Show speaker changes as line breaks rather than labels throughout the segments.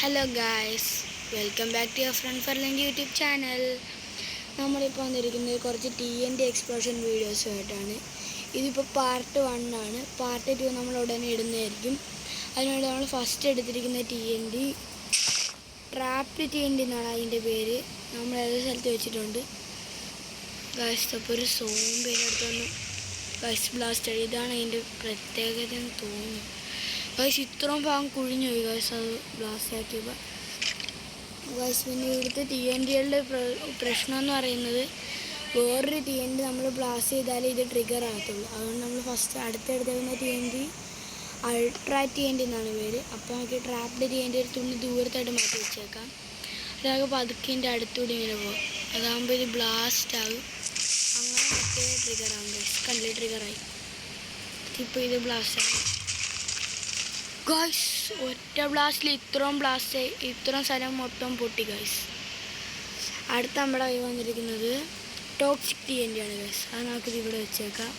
Hello guys, welcome back to your friend ഫർലിൻ്റെ YouTube channel. നമ്മളിപ്പോൾ വന്നിരിക്കുന്നത് കുറച്ച് TNT എക്സ്പ്ലോഷൻ വീഡിയോസുമായിട്ടാണ്. ഇതിപ്പോൾ പാർട്ട് 1 ആണ്. പാർട്ട് 2 നമ്മൾ ഉടനെ ഇടുന്നതായിരിക്കും. അതിനുവേണ്ടി നമ്മൾ ഫസ്റ്റ് എടുത്തിരിക്കുന്ന TNT ട്രാപ്ഡ് TNT എന്നാണ് അതിൻ്റെ പേര്. നമ്മൾ ഏതൊരു സ്ഥലത്ത് വെച്ചിട്ടുണ്ട് ഗായ്സ്. അപ്പോൾ ഒരു സോംബിൻ്റെ അടുത്തൊന്ന് ഗായ്സ് ബ്ലാസ്റ്റ് ആയി. ഇതാണ് അതിൻ്റെ പ്രത്യേകത എന്ന് തോന്നുന്നു ഗായ്സ്. ഇത്രയും ഭാഗം കുഴിഞ്ഞു പോയി ഗായ്സ് അത് ബ്ലാസ്റ്റ് ആക്കിയപ്പോൾ ഗായ്സ്. പിന്നെ ഇവിടുത്തെ TNTകളുടെ പ്രശ്നം എന്ന് പറയുന്നത് വേറൊരു TNT നമ്മൾ ബ്ലാസ്റ്റ് ചെയ്താലേ ഇത് ട്രിഗർ ആകത്തുള്ളൂ. അതുകൊണ്ട് നമ്മൾ ഫസ്റ്റ് അടുത്തെടുത്തിരുന്ന TNT അൾട്രാ TNT എന്നാണ് പേര്. അപ്പോൾ നമുക്ക് ട്രാപ്ഡ് TNT ഒരു തുള്ളി ദൂരത്തായിട്ട് മാറ്റി വെച്ചേക്കാം. അതാകെ പതുക്കിൻ്റെ അടുത്തൂടി ഇങ്ങനെ പോകും. അതാകുമ്പോൾ ഇത് ബ്ലാസ്റ്റ് ആകും. അങ്ങനെ മറ്റേ ട്രിഗർ ആകും ഗായ്സ്. കണ്ടില്ലേ, ട്രിഗറായി. ഇപ്പോൾ ഇത് ബ്ലാസ്റ്റ് ആകും ഗായ്സ്. ഒറ്റ ബ്ലാസ്റ്റിൽ ഇത്രയും സ്ഥലം മൊത്തം പൊട്ടി ഗായ്സ്. അടുത്ത നമ്മുടെ കൈ വന്നിരിക്കുന്നത് ടോക്സിക് TNT ആണ് ഗായ്സ്. അത് നമുക്കിത് ഇവിടെ വെച്ചേക്കാം.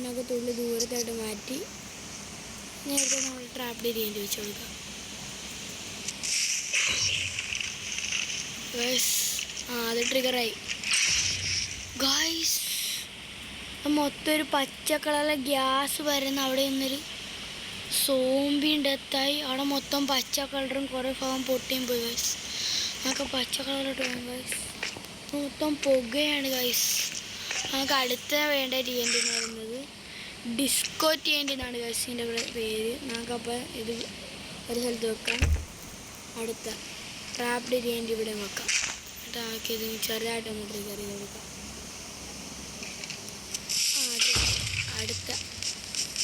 നമുക്ക് തുള്ളി ദൂരത്തായിട്ട് മാറ്റി നേരത്തെ നമ്മൾ ട്രാപ്ഡ് TNT വെച്ച് കൊടുക്കാം ഗായ്സ്. അത് ട്രിഗറായി ഗായ്സ്. മൊത്തം ഒരു പച്ച കളറിലെ ഗ്യാസ് വരുന്ന അവിടെ നിന്നൊരു സോംബിയും ഡെത്തായി. അവിടെ മൊത്തം പച്ച കളറും കുറേ ഭാഗം പൊട്ടിയും പോയി ഗൈസ്. നമുക്ക് പച്ച കളറിട്ട് പോകും ഗൈസ്. മൊത്തം പുകയാണ് ഗൈസ്. നമുക്ക് അടുത്ത വേണ്ട TNT എന്ന് പറയുന്നത് ഡിസ്കോ TNT എന്നാണ് ഗൈസ് ഇതിൻ്റെ പേര്. നമുക്കപ്പോൾ ഇത് ഒരു സ്ഥലത്ത് വെക്കാം. അടുത്ത ട്രാപ്ഡ് TNT ഇവിടെ വെക്കാം. എന്നിട്ട് ആക്കിയത് ചെറുതായിട്ടൊന്ന് ട്രിഗർ ചെയ്ത് കൊടുക്കാം. അടുത്ത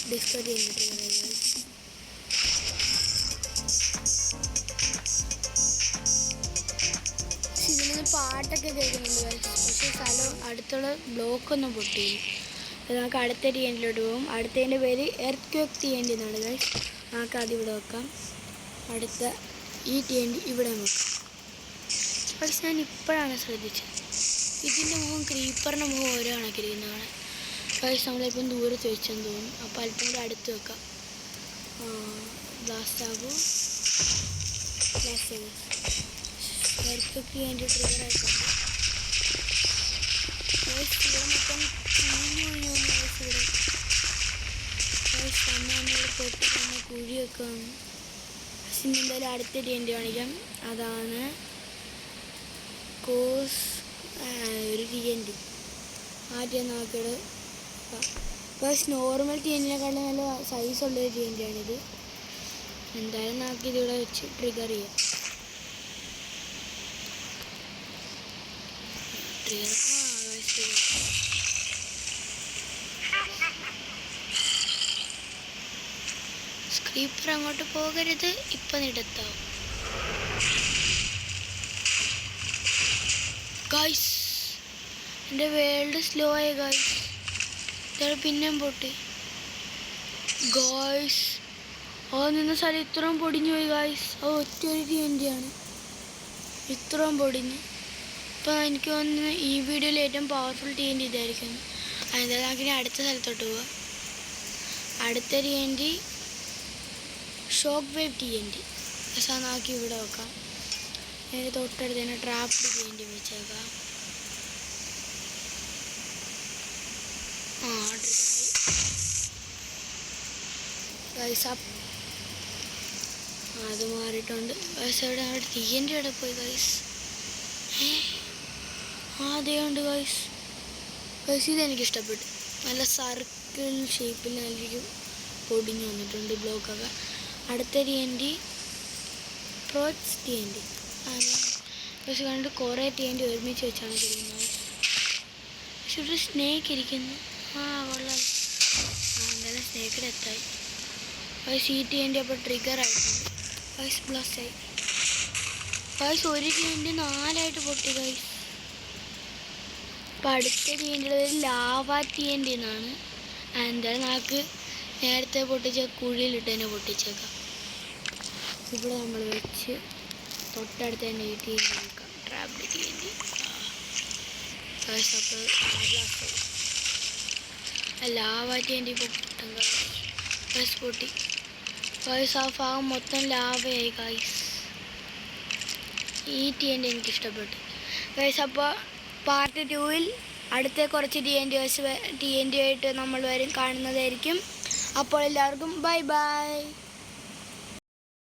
ഡിസ്കോ TNT ട്രിഗർ ചെയ്ത് ഗൈസ്. ഇതിൽ നിന്ന് പാട്ടൊക്കെ കേൾക്കുന്നുണ്ട് ഗൈസ്. പക്ഷേ സ്ഥലം അടുത്തുള്ള ബ്ലോക്കൊന്നും പൊട്ടിയില്ല. നമുക്ക് അടുത്ത TNTയിലോട്ട് പോകും. അടുത്തതിൻ്റെ പേര് എർത്ത്ക്വേക്ക് TNT എന്നാണ് ഗൈസ്. നമുക്ക് അതിവിടെ വെക്കാം. അടുത്ത ഈ TNT ഇവിടെ വെക്കാം. പക്ഷെ ഞാൻ ഇപ്പോഴാണ് ശ്രദ്ധിച്ചത് ഇതിൻ്റെ മുഖം ക്രീപ്പറിൻ്റെ മുഖം ഓരോ കണക്കിരിക്കുന്നതാണ് ഗൈസ്. നമ്മളിപ്പം ദൂരത്ത് വെച്ചെന്ന് തോന്നുന്നു. അപ്പോൾ അല്പം കൂടെ അടുത്ത് വെക്കാം. ബ്ലാസ്റ്റ് ആകും. ബ്ലാസ്റ്റ് ചെയ്തു. എർത്ത്ക്വേക്ക് TNT ട്രിഗർ ആയിട്ടുണ്ട് ഗൈസ്. ഇവിടെ മൊത്തം കുഴിഞ്ഞു ഗൈസ്. ഇവിടെ ഗൈസ് നമ്മൾ പൊട്ടി തന്നെ കുഴിയൊക്കെ വന്നു. പക്ഷെ ഇനി എന്തായാലും അടുത്ത TNT കാണിക്കാം. അതാണ് ഒരു TNT. ആദ്യം നോക്കിയത് ഗൈസ് നോർമൽ TNTനെക്കാളും നല്ല സൈസുള്ളൊരു TNT ആണിത്. എന്തായാലും നമുക്ക് ഇതിവിടെ വെച്ച് ട്രിഗർ ചെയ്യാം. സ്ക്രീപ്പർ അങ്ങോട്ട് പോകരുത്. ഇപ്പം ഇടത്താവും ഗൈസ്. എൻ്റെ വേൾഡ് സ്ലോ ആയി ഗൈസ്. ഇതോടെ പിന്നെയും പൊട്ടി ഗൈസ്. അത് നിന്ന സ്ഥലം ഇത്രയും പൊടിഞ്ഞു പോയി ഗൈസ്. അത് ഒറ്റൊരു TNT ആണ് ഇത്രയും പൊടിഞ്ഞ്. ഇപ്പോൾ എനിക്ക് തോന്നുന്നു ഈ വീഡിയോയിൽ ഏറ്റവും പവർഫുൾ TNT ഇതായിരിക്കും. അതെന്തായാലും നമുക്കിനി അടുത്ത സ്ഥലത്തോട്ട് പോവാം. അടുത്ത TNT ഷോക്ക് വേവ് TNT. പക്ഷേ നമുക്ക് ഇവിടെ വെക്കാം. അതിന് തൊട്ടടുത്ത് തന്നെ ട്രാപ്ഡ് TNT വെച്ചേക്കാം. ഗൈസ് അത് മാറിയിട്ടുണ്ട് ഗൈസ്. അവിടെ TNT അവിടെ പോയി ഗൈസ്. അതേയുണ്ട് ഗൈസ്. ഗൈസ് ഇതെനിക്കിഷ്ടപ്പെട്ടു. നല്ല സർക്കിൾ ഷേപ്പിൽ നല്ലൊരു പൊടിഞ്ഞു വന്നിട്ടുണ്ട് ബ്ലോക്കൊക്കെ. അടുത്ത TNT പ്രോച്ച് TNT ആണ് പക്ഷെ കണ്ടിട്ട് കുറേ TNT ഒരുമിച്ച് വെച്ചാണ് ഇരിക്കുന്നത്. പക്ഷെ ഒരു സ്നേക്ക് ഇരിക്കുന്നു. കൊള്ളാം. എന്തായാലും സ്നേക്കിടെ എത്തായി ഗൈസ്. ഈ TNT അപ്പോൾ ട്രിഗർ ആയിട്ടുണ്ട് ഗൈസ്. ബ്ലാസ്റ്റ് ആയി ഗൈസ്. ഒരു TNT 4 പൊട്ടി ഗൈസ്. അപ്പോൾ അടുത്ത TNT ലാവ TNT എന്നാണ്. എന്തായാലും നമുക്ക് നേരത്തെ പൊട്ടിച്ച കുഴിയിലിട്ട് തന്നെ പൊട്ടിച്ചേക്കാം. ഇവിടെ നമ്മൾ വെച്ച് തൊട്ടടുത്ത് തന്നെ ഈ TNT വെക്കാം. Trapped TNT guys. അപ്പോൾ ലാവ TNT ഇപ്പോൾ പൊട്ടും ഗൈസ്. പൊട്ടി ഗൈസ്. ആ ഭാഗം മൊത്തം ലാവയായി ഗൈസ്. ഈ TNT എനിക്ക് ഇഷ്ടപ്പെട്ടു ഗൈസ്. അപ്പോൾ പാർട്ട് 2-ൽ അടുത്ത കുറച്ച് TNT ആയിട്ട് നമ്മൾ കാണുന്നതായിരിക്കും. അപ്പോൾ എല്ലാവർക്കും ബൈ ബൈ.